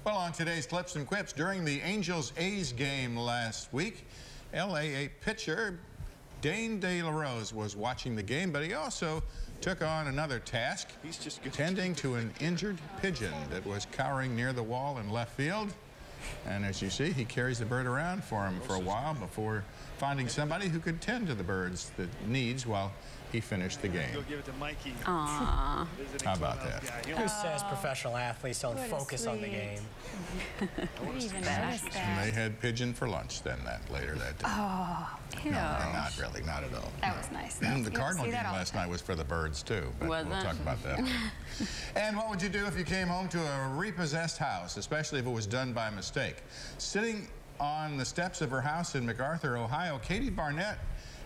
Well, on today's Clips and Quips, during the Angels-A's game last week, LA pitcher Dane De La Rose was watching the game, but he also took on another task, tending to an injured pigeon that was cowering near the wall in left field. And as you see, he carries the bird around for him for a while before finding somebody who could tend to the bird's needs while he finished the game. Go give it to Mikey. Aww. How about that? Who says professional athletes don't focus on the game? And they had pigeon for lunch then later that day. Oh, no, not really, not at all. That was nice. The Cardinal game last night was for the birds too, but we'll talk about that later. And what would you do if you came home to a repossessed house, especially if it was done by mistake? Sitting on the steps of her house in MacArthur, Ohio, Katie Barnett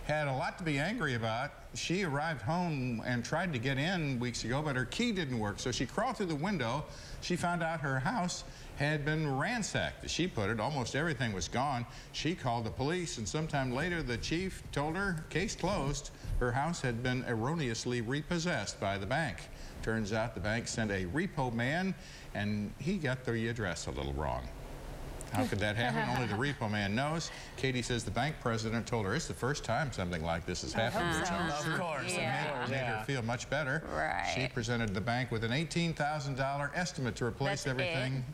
had a lot to be angry about. She arrived home and tried to get in weeks ago, but her key didn't work, so she crawled through the window. She found out her house had been ransacked. As she put it, almost everything was gone. She called the police, and sometime later the chief told her, case closed. Her house had been erroneously repossessed by the bank. Turns out the bank sent a repo man, and he got the address a little wrong. How could that happen? Only the repo man knows. Katie says the bank president told her it's the first time something like this has happened. Of course. It made her feel much better. Right. She presented the bank with an $18,000 estimate to replace everything.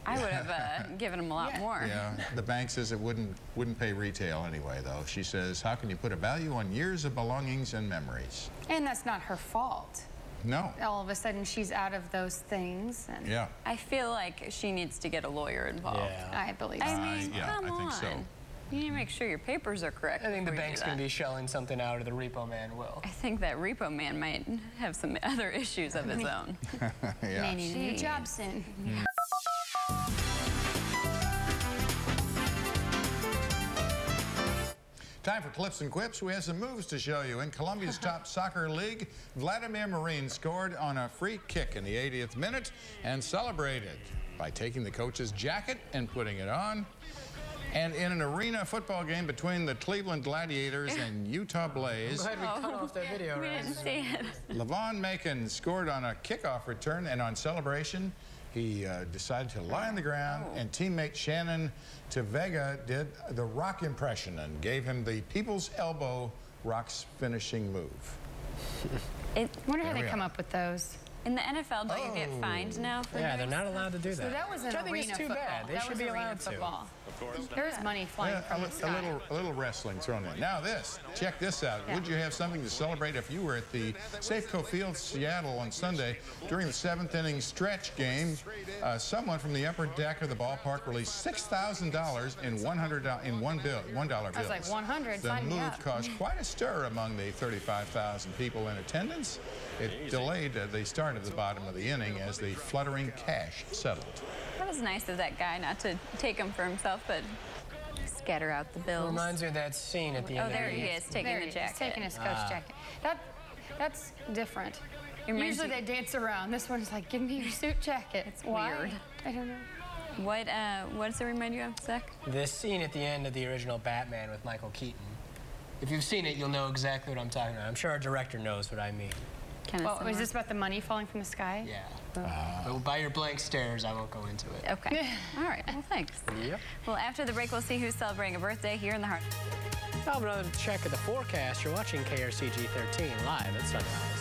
I would have given him a lot more. Yeah, the bank says it wouldn't pay retail anyway, though. She says, how can you put a value on years of belongings and memories? And that's not her fault. No. All of a sudden, she's out of those things. And yeah. I feel like she needs to get a lawyer involved. Yeah. I believe so. I mean, yeah, I think so. You need to make sure your papers are correct. I think the bank's going to be shelling something out, or the repo man will. I think that repo man might have some other issues of his own. Yeah. May need a new job soon. Time for Clips and Quips. We have some moves to show you. In Colombia's top soccer league, Vladimir Marin scored on a free kick in the 80th minute and celebrated by taking the coach's jacket and putting it on. And in an arena football game between the Cleveland Gladiators and Utah Blaze, I'm glad we cut off that video. We didn't see it. Levon Macon scored on a kickoff return, and on celebration, he decided to lie on the ground, and teammate Shannon Tevega did the Rock impression and gave him the People's Elbow Rock's finishing move. I wonder how they come up with those. In the NFL, don't you get fined now for they're not allowed to do that. So that was an arena too football. bad. They that should was be arena allowed football. Of course. There's money flying from the sky. A little wrestling thrown in. Now this, check this out. Yeah. Would you have something to celebrate if you were at the Safeco Field, Seattle on Sunday during the 7th inning stretch game? Someone from the upper deck of the ballpark released $6,000 in $100 bills. I was like, 100, The sign me move up. caused quite a stir among the 35,000 people in attendance. It delayed the start of the bottom of the inning as the fluttering cash settled. That was nice of that guy not to take them for himself, but scatter out the bills. Reminds me of that scene at the end. Oh, there he is, taking the jacket. He's taking his coach jacket. That's different. Usually they dance around. This one's like, give me your suit jacket. It's Why? weird. I don't know. What does it remind you of, Zach? This scene at the end of the original Batman with Michael Keaton. If you've seen it, you'll know exactly what I'm talking about. I'm sure our director knows what I mean. Well, is this about the money falling from the sky? Yeah. But by your blank stares, I won't go into it. Okay. All right. Well, thanks. Yep. Well, after the break, we'll see who's celebrating a birthday here in the heart. Now, another check of the forecast. You're watching KRCG 13 live at sunrise.